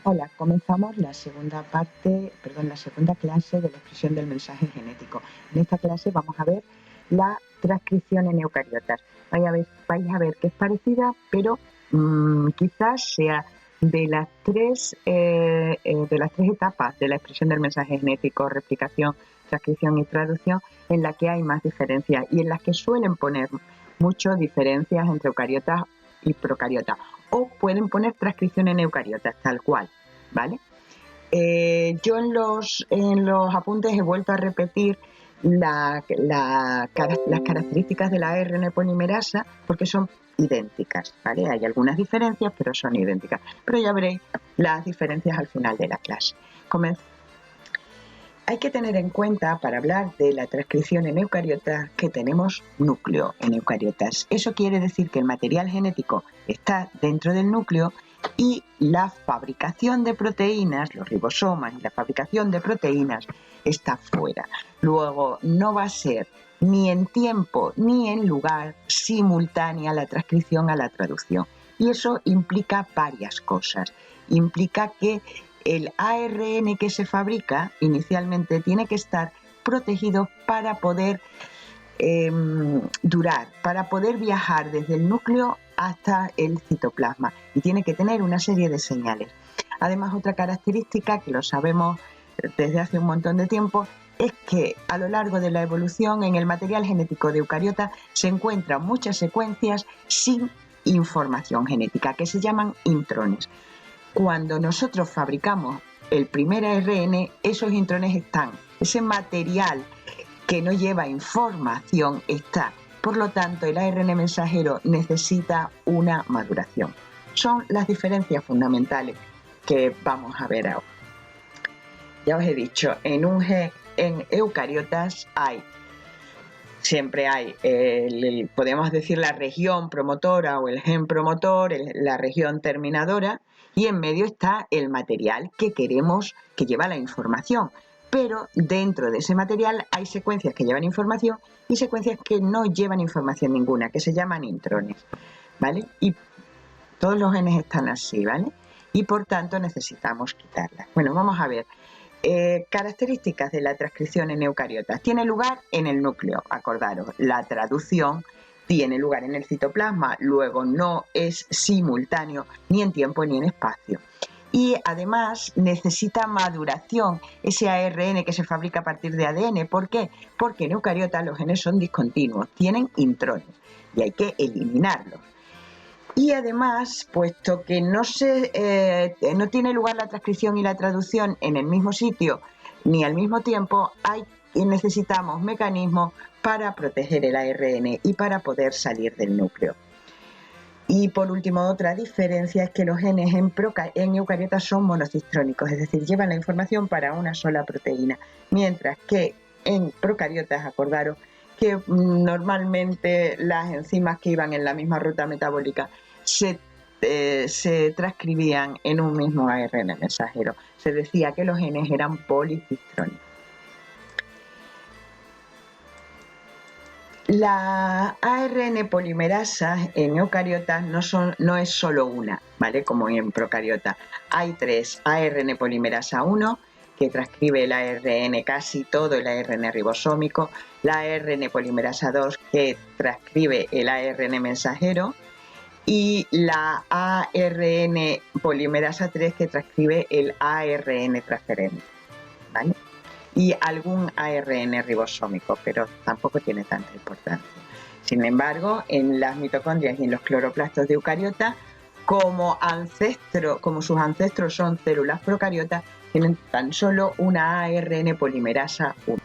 Hola, comenzamos la segunda clase de la expresión del mensaje genético. En esta clase vamos a ver la transcripción en eucariotas. Vais a ver que es parecida, pero quizás sea de las tres etapas de la expresión del mensaje genético: replicación, transcripción y traducción, en la que hay más diferencias y en las que suelen poner muchas diferencias entre eucariotas y procariotas, o pueden poner transcripción en eucariotas tal cual, ¿vale? Yo en los apuntes he vuelto a repetir las características de la ARN polimerasa porque son idénticas, ¿vale? Hay algunas diferencias, pero son idénticas. Pero ya veréis las diferencias al final de la clase. Hay que tener en cuenta, para hablar de la transcripción en eucariotas, que tenemos núcleo en eucariotas. Eso quiere decir que el material genético está dentro del núcleo y la fabricación de proteínas, los ribosomas y la fabricación de proteínas, está fuera. Luego, no va a ser ni en tiempo ni en lugar simultánea la transcripción a la traducción. Y eso implica varias cosas. Implica que el ARN que se fabrica inicialmente tiene que estar protegido para poder durar, para poder viajar desde el núcleo hasta el citoplasma, y tiene que tener una serie de señales. Además, otra característica que lo sabemos desde hace un montón de tiempo es que a lo largo de la evolución en el material genético de eucariotas se encuentran muchas secuencias sin información genética, que se llaman intrones. Cuando nosotros fabricamos el primer ARN, esos intrones están, ese material que no lleva información está. Por lo tanto, el ARN mensajero necesita una maduración. Son las diferencias fundamentales que vamos a ver ahora. Ya os he dicho, en eucariotas siempre hay, podemos decir, la región promotora o el gen promotor, la región terminadora, y en medio está el material que queremos, que lleva la información. Pero dentro de ese material hay secuencias que llevan información y secuencias que no llevan información ninguna, que se llaman intrones, ¿vale? Y todos los genes están así, ¿vale? Y por tanto necesitamos quitarlas. Bueno, vamos a ver. Características de la transcripción en eucariotas. Tiene lugar en el núcleo, acordaros. La traducción tiene lugar en el citoplasma, luego no es simultáneo ni en tiempo ni en espacio. Y además necesita maduración, ese ARN que se fabrica a partir de ADN. ¿Por qué? Porque en eucariotas los genes son discontinuos, tienen intrones y hay que eliminarlos. Y además, puesto que no tiene lugar la transcripción y la traducción en el mismo sitio ni al mismo tiempo, necesitamos mecanismos para proteger el ARN y para poder salir del núcleo. Y por último, otra diferencia es que los genes en eucariotas son monocistrónicos, es decir, llevan la información para una sola proteína, mientras que en procariotas, acordaros, que normalmente las enzimas que iban en la misma ruta metabólica se transcribían en un mismo ARN mensajero. Se decía que los genes eran policistrónicos. La ARN polimerasa en eucariotas no es solo una, ¿vale? Como en procariotas. Hay tres: ARN polimerasa 1, que transcribe el ARN, casi todo el ARN ribosómico; la ARN polimerasa 2, que transcribe el ARN mensajero; y la ARN polimerasa 3, que transcribe el ARN transferente, ¿vale? Y algún ARN ribosómico, pero tampoco tiene tanta importancia. Sin embargo, en las mitocondrias y en los cloroplastos de eucariotas, como sus ancestros son células procariotas, tienen tan solo una ARN polimerasa 1.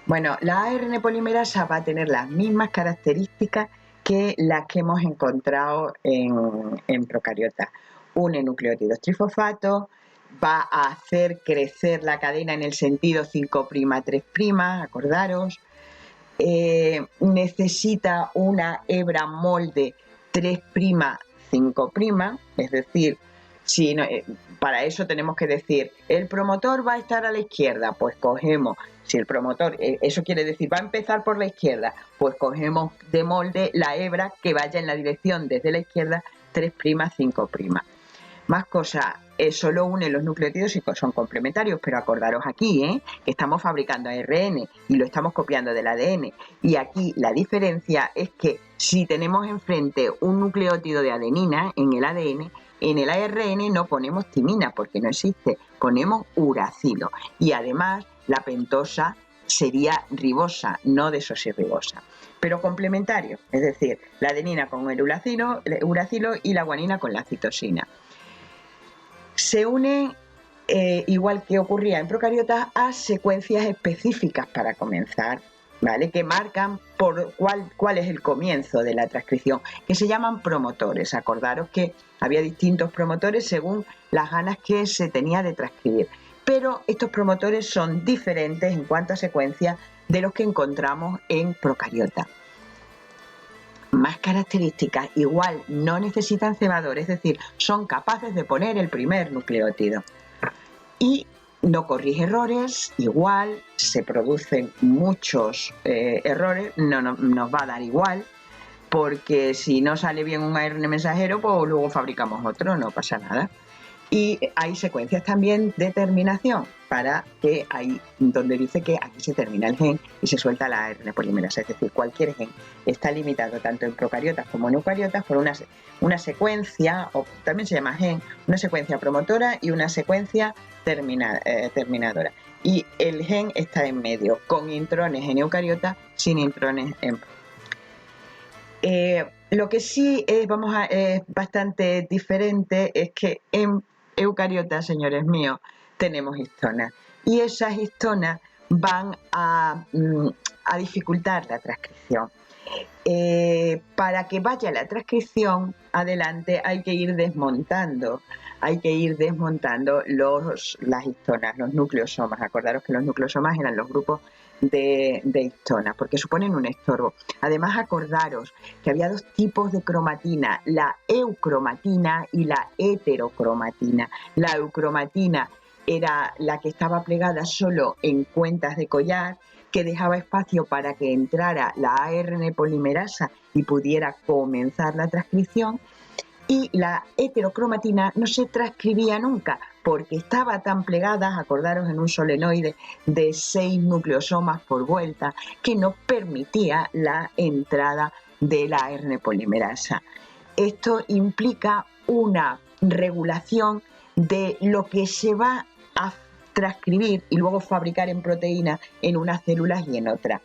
Bueno, la ARN polimerasa va a tener las mismas características que las que hemos encontrado en procariotas. Une nucleótidos trifosfatos, va a hacer crecer la cadena en el sentido 5'-3', acordaros. Necesita una hebra molde 3'-5', es decir, para eso tenemos que decir, el promotor va a estar a la izquierda, pues cogemos, si el promotor, eso quiere decir, va a empezar por la izquierda, pues cogemos de molde la hebra que vaya en la dirección desde la izquierda 3'-5'. Más cosas, solo unen los nucleótidos y son complementarios, pero acordaros aquí, que estamos fabricando ARN y lo estamos copiando del ADN. Y aquí la diferencia es que si tenemos enfrente un nucleótido de adenina en el ADN, en el ARN no ponemos timina porque no existe, ponemos uracilo. Y además la pentosa sería ribosa, no desoxirribosa. Pero complementario, es decir, la adenina con el uracilo y la guanina con la citosina. Se unen, igual que ocurría en procariotas, a secuencias específicas para comenzar, ¿vale? Que marcan por cuál es el comienzo de la transcripción, que se llaman promotores. Acordaros que había distintos promotores según las ganas que se tenía de transcribir. Pero estos promotores son diferentes en cuanto a secuencia de los que encontramos en procariotas. Más características, igual no necesitan cebador, es decir, son capaces de poner el primer nucleótido. Y no corrige errores, igual se producen muchos errores, no nos va a dar igual, porque si no sale bien un ARN mensajero, pues luego fabricamos otro, no pasa nada. Y hay secuencias también de terminación, para que ahí donde dice que aquí se termina el gen y se suelta la ARN polimerasa, es decir, cualquier gen está limitado tanto en procariotas como en eucariotas por una secuencia, o también se llama gen, una secuencia promotora y una secuencia terminadora. Y el gen está en medio, con intrones en eucariotas, sin intrones en lo que sí es bastante diferente es que en eucariotas, señores míos, tenemos histonas. Y esas histonas van a dificultar la transcripción. Para que vaya la transcripción adelante hay que ir desmontando las histonas, los nucleosomas. Acordaros que los nucleosomas eran los grupos de histonas, porque suponen un estorbo. Además, acordaros que había dos tipos de cromatina, la eucromatina y la heterocromatina. La eucromatina era la que estaba plegada solo en cuentas de collar, que dejaba espacio para que entrara la ARN polimerasa y pudiera comenzar la transcripción, y la heterocromatina no se transcribía nunca porque estaba tan plegada, acordaros, en un solenoide de 6 nucleosomas por vuelta, que no permitía la entrada de la ARN polimerasa. Esto implica una regulación de lo que se va a transcribir y luego fabricar en proteínas en unas células y en otras.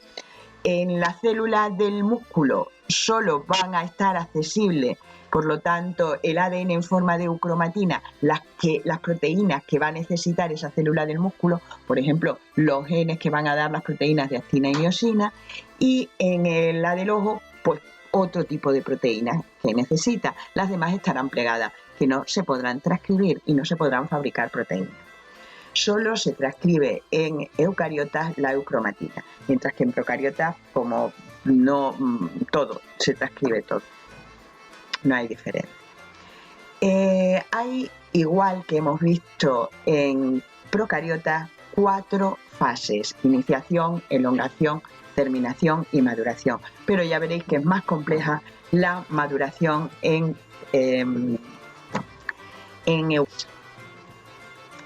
En las células del músculo solo van a estar accesibles, por lo tanto, el ADN en forma de eucromatina, las proteínas que va a necesitar esa célula del músculo, por ejemplo, los genes que van a dar las proteínas de actina y miosina, y en la del ojo, pues otro tipo de proteínas que necesita. Las demás estarán plegadas, que no se podrán transcribir y no se podrán fabricar proteínas. Solo se transcribe en eucariotas la eucromatina, mientras que en procariotas, como no todo, se transcribe todo. No hay diferencia. Hay, igual que hemos visto en procariotas, 4 fases: iniciación, elongación, terminación y maduración. Pero ya veréis que es más compleja la maduración en eucariotas.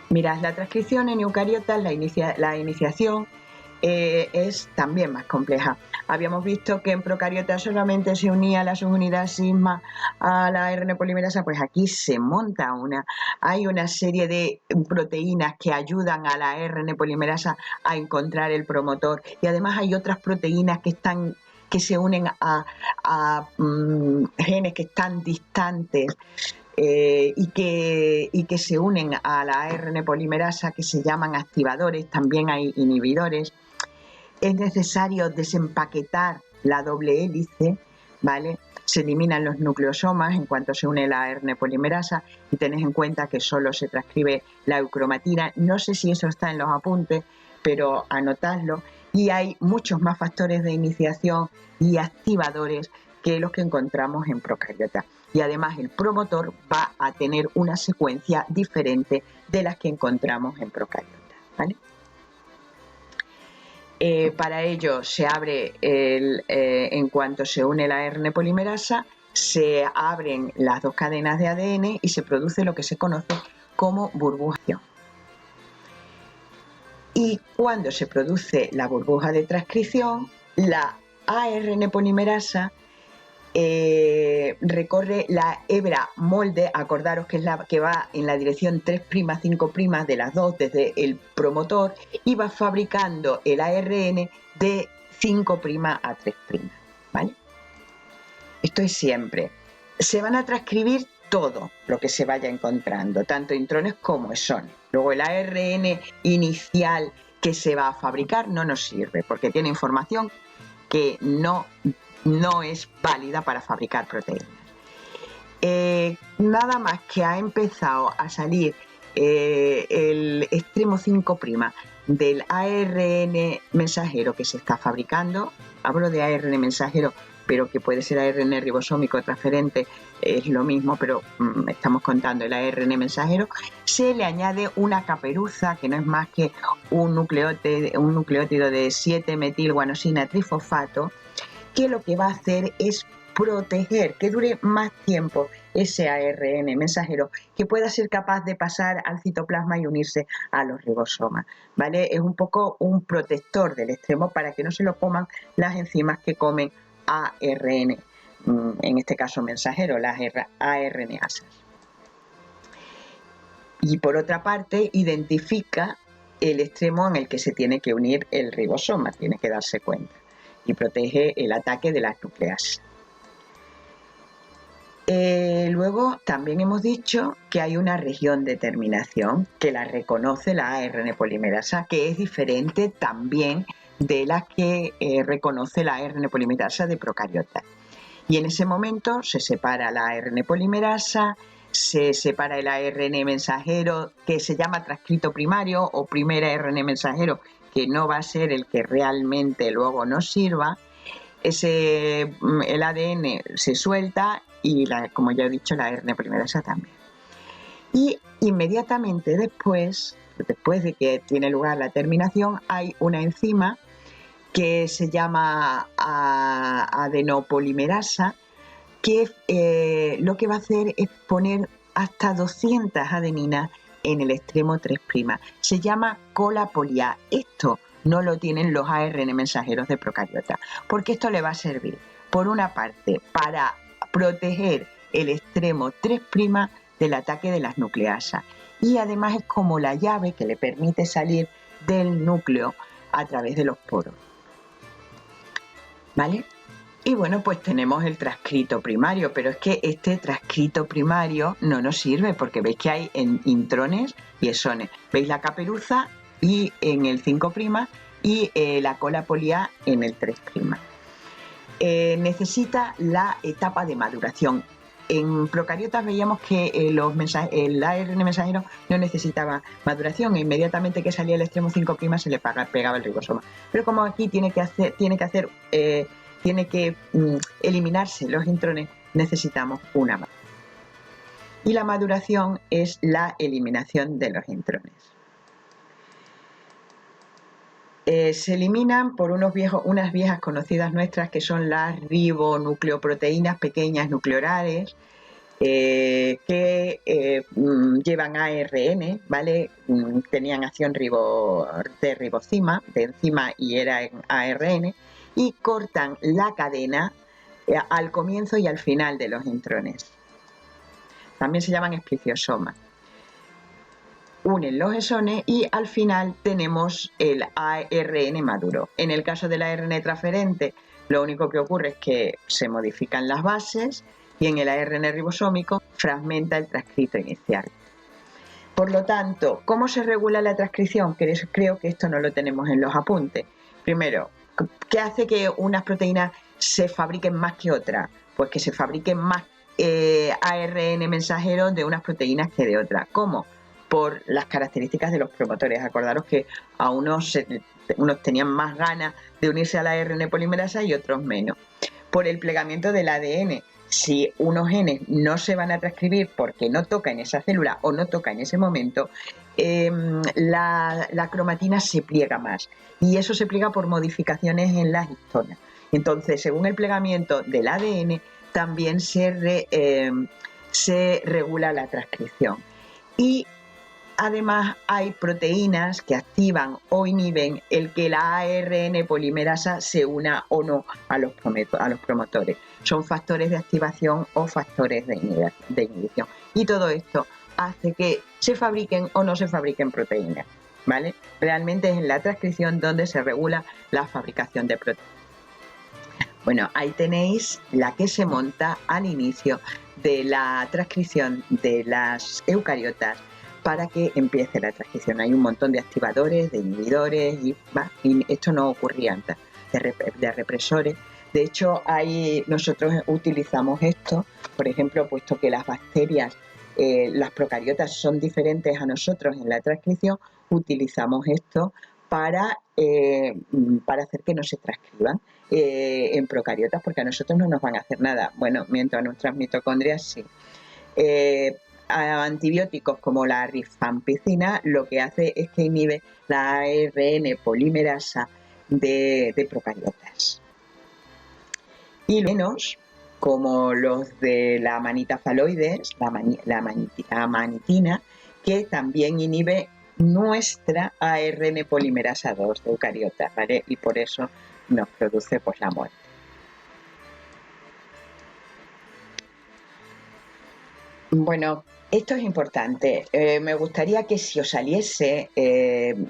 Mirad, la transcripción en eucariotas, la iniciación es también más compleja. Habíamos visto que en procariotas solamente se unía la subunidad sigma a la ARN polimerasa, pues aquí se monta hay una serie de proteínas que ayudan a la ARN polimerasa a encontrar el promotor, y además hay otras proteínas que se unen a genes que están distantes, y que se unen a la ARN polimerasa, que se llaman activadores. También hay inhibidores. Es necesario desempaquetar la doble hélice, ¿vale? Se eliminan los nucleosomas en cuanto se une la ARN polimerasa, y tenéis en cuenta que solo se transcribe la eucromatina. No sé si eso está en los apuntes, pero anotadlo. Y hay muchos más factores de iniciación y activadores que los que encontramos en procariotas. Y además el promotor va a tener una secuencia diferente de las que encontramos en procariotas, ¿vale? Para ello se abre en cuanto se une la ARN polimerasa, se abren las dos cadenas de ADN y se produce lo que se conoce como burbujación. Y cuando se produce la burbuja de transcripción, la ARN polimerasa recorre la hebra molde, acordaros que es la que va en la dirección 3', 5' de las dos desde el promotor, y va fabricando el ARN de 5' a 3', ¿vale? Esto es siempre. Se van a transcribir todo lo que se vaya encontrando, tanto intrones como exones. Luego el ARN inicial que se va a fabricar no nos sirve porque tiene información que no es válida para fabricar proteínas. Nada más que ha empezado a salir el extremo 5' del ARN mensajero que se está fabricando, hablo de ARN mensajero, pero que puede ser ARN ribosómico transferente, es lo mismo, pero estamos contando el ARN mensajero, se le añade una caperuza, que no es más que un nucleótido de 7-metilguanosina trifosfato, que lo que va a hacer es proteger, que dure más tiempo ese ARN mensajero, que pueda ser capaz de pasar al citoplasma y unirse a los ribosomas, ¿vale? Es un poco un protector del extremo para que no se lo coman las enzimas que comen ARN, en este caso mensajero, las ARNasas. Y por otra parte, identifica el extremo en el que se tiene que unir el ribosoma, tiene que darse cuenta, y protege el ataque de las nucleasas. Luego también hemos dicho que hay una región de terminación que la reconoce la ARN polimerasa, que es diferente también de la que reconoce la ARN polimerasa de procariotas. Y en ese momento se separa la ARN polimerasa, se separa el ARN mensajero, que se llama transcrito primario o primer ARN mensajero, que no va a ser el que realmente luego nos sirva. El ADN se suelta y, como ya he dicho, la ARN polimerasa también. Y inmediatamente después de que tiene lugar la terminación, hay una enzima que se llama adenopolimerasa, que lo que va a hacer es poner hasta 200 adeninas en el extremo 3'. Se llama cola poliA. Esto no lo tienen los ARN mensajeros de procariota, porque esto le va a servir, por una parte, para proteger el extremo 3' del ataque de las nucleasas, y además es como la llave que le permite salir del núcleo a través de los poros, ¿vale? Y bueno, pues tenemos el transcrito primario, pero es que este transcrito primario no nos sirve porque veis que hay en intrones y exones. Veis la caperuza y en el 5' y la cola poliA en el 3'. Necesita la etapa de maduración. En procariotas veíamos que el ARN mensajero no necesitaba maduración e inmediatamente que salía el extremo 5' se le pegaba el ribosoma. Pero como aquí tiene que eliminarse los intrones, necesitamos una más. Y la maduración es la eliminación de los intrones. Se eliminan por unas viejas conocidas nuestras que son las ribonucleoproteínas pequeñas nucleolares, que llevan ARN, ¿vale? Tenían acción de ribosima, de enzima, y era en ARN, y cortan la cadena al comienzo y al final de los intrones. También se llaman espliziosomas. Unen los exones y al final tenemos el ARN maduro. En el caso del ARN transferente, lo único que ocurre es que se modifican las bases y en el ARN ribosómico fragmenta el transcrito inicial. Por lo tanto, ¿cómo se regula la transcripción? Creo que esto no lo tenemos en los apuntes. Primero, ¿qué hace que unas proteínas se fabriquen más que otras? Pues que se fabriquen más ARN mensajeros de unas proteínas que de otras. ¿Cómo? Por las características de los promotores. Acordaros que a unos tenían más ganas de unirse a la ARN polimerasa y otros menos. Por el plegamiento del ADN. Si unos genes no se van a transcribir porque no toca en esa célula o no toca en ese momento, la cromatina se pliega más. Y eso se pliega por modificaciones en las histonas. Entonces, según el plegamiento del ADN, también se regula la transcripción. Y además hay proteínas que activan o inhiben el que la ARN polimerasa se una o no a los promotores. Son factores de activación o factores de inhibición. Y todo esto hace que se fabriquen o no se fabriquen proteínas, ¿vale? Realmente es en la transcripción donde se regula la fabricación de proteínas. Bueno, ahí tenéis la que se monta al inicio de la transcripción de las eucariotas para que empiece la transcripción. Hay un montón de activadores, de inhibidores, y esto no ocurría antes, de represores. De hecho, nosotros utilizamos esto, por ejemplo, puesto que las bacterias, las procariotas son diferentes a nosotros en la transcripción, utilizamos esto para hacer que no se transcriban en procariotas, porque a nosotros no nos van a hacer nada. Bueno, mientras a nuestras mitocondrias sí. Antibióticos como la rifampicina lo que hace es que inhibe la ARN polimerasa de procariotas. Y menos como los de la manita faloides, la manitina, que también inhibe nuestra ARN polimerasa 2 de eucariotas, ¿vale? Y por eso nos produce pues la muerte. Bueno, esto es importante. Me gustaría que si os saliese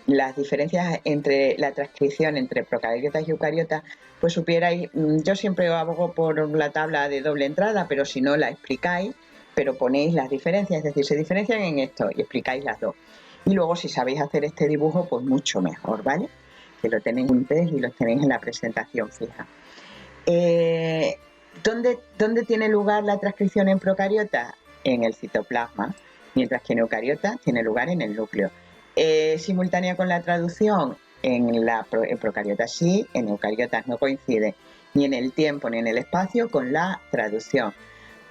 las diferencias entre la transcripción entre procariotas y eucariotas, pues supierais, yo siempre abogo por la tabla de doble entrada, pero si no la explicáis, pero ponéis las diferencias, es decir, se diferencian en esto y explicáis las dos. Y luego si sabéis hacer este dibujo, pues mucho mejor, ¿vale? Que lo tenéis juntos y los tenéis en la presentación fija. ¿Dónde tiene lugar la transcripción en procariotas? En el citoplasma, mientras que en eucariotas tiene lugar en el núcleo. Simultánea con la traducción, en procariotas sí, en eucariotas no coincide ni en el tiempo ni en el espacio con la traducción.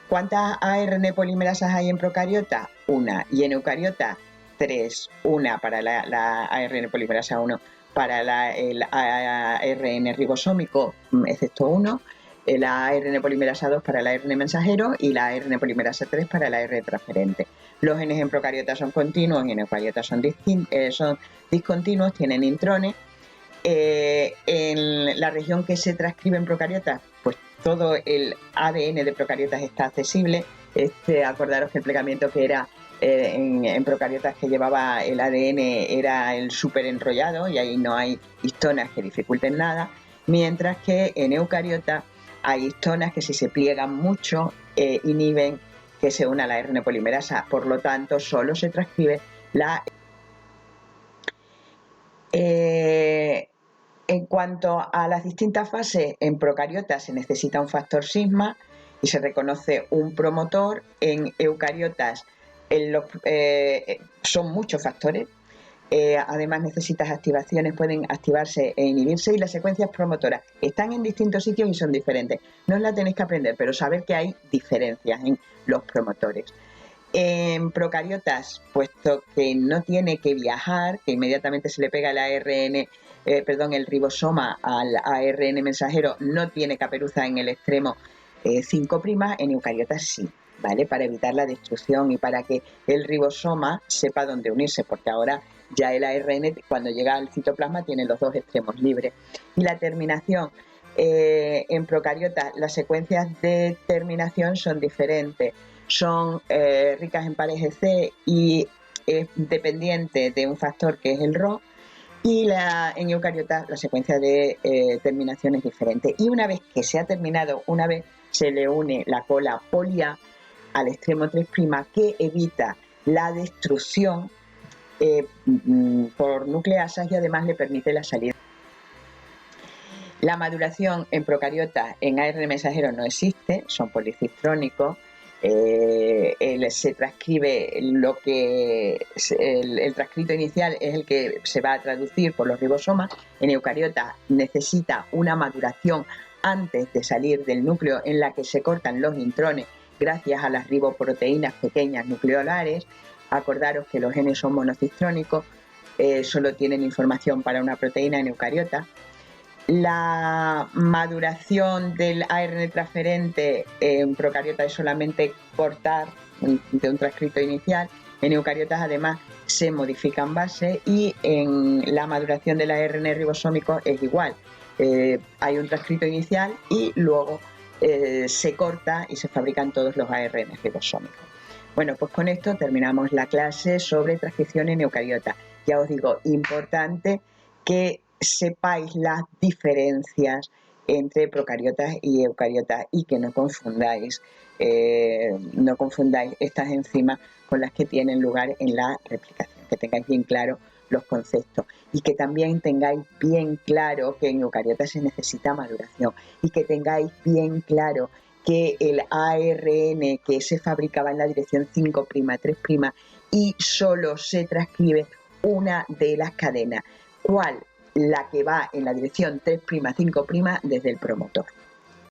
¿Cuántas ARN polimerasas hay en procariotas? Una. Y en eucariotas, 3. Una para la ARN polimerasa 1 para el ARN ribosómico, excepto 1. La ARN polimerasa 2 para el ARN mensajero y la ARN polimerasa 3 para el ARN transferente. Los genes en procariotas son continuos y en eucariotas son discontinuos, tienen intrones. En la región que se transcribe en procariotas, pues todo el ADN de procariotas está accesible. Acordaros que el plegamiento que era en procariotas que llevaba el ADN era el súper enrollado y ahí no hay histonas que dificulten nada, mientras que en eucariotas hay histonas que si se pliegan mucho inhiben que se una a la ARN polimerasa, por lo tanto solo se transcribe la... En cuanto a las distintas fases, en procariotas se necesita un factor sigma y se reconoce un promotor. En eucariotas son muchos factores. Además necesitas activaciones, pueden activarse e inhibirse, y las secuencias promotoras están en distintos sitios y son diferentes. No os la tenéis que aprender, pero saber que hay diferencias en los promotores. En procariotas, puesto que no tiene que viajar, que inmediatamente se le pega el ribosoma al ARN mensajero, no tiene caperuza en el extremo 5', en eucariotas sí, ¿vale? Para evitar la destrucción y para que el ribosoma sepa dónde unirse, porque ahora ya el ARN cuando llega al citoplasma tiene los dos extremos libres. Y la terminación, en procariotas las secuencias de terminación son diferentes, son ricas en pares EC y es dependiente de un factor que es el Rho, y en eucariotas la secuencia de terminación es diferente. Y una vez que se ha terminado, una vez se le une la cola polia al extremo 3', que evita la destrucción por nucleasas y además le permite la salida. La maduración en procariotas en ARN mensajero no existe, son policistrónicos. Se transcribe el transcrito inicial es el que se va a traducir por los ribosomas. En eucariotas necesita una maduración antes de salir del núcleo en la que se cortan los intrones gracias a las riboproteínas pequeñas nucleolares. Acordaros que los genes son monocistrónicos, solo tienen información para una proteína en eucariotas. La maduración del ARN transferente en procariotas es solamente cortar de un transcrito inicial. En eucariotas además se modifican bases y en la maduración del ARN ribosómico es igual. Hay un transcrito inicial y luego se corta y se fabrican todos los ARN ribosómicos. Bueno, pues con esto terminamos la clase sobre transcripción en eucariotas. Ya os digo, importante que sepáis las diferencias entre procariotas y eucariotas y que no confundáis estas enzimas con las que tienen lugar en la replicación, que tengáis bien claro los conceptos y que tambi' tengáis bien claro que en eucariotas se necesita maduración y que tengáis bien claro que el ARN que se fabricaba en la dirección 5', 3' y solo se transcribe una de las cadenas. ¿Cuál? La que va en la dirección 3', 5' desde el promotor.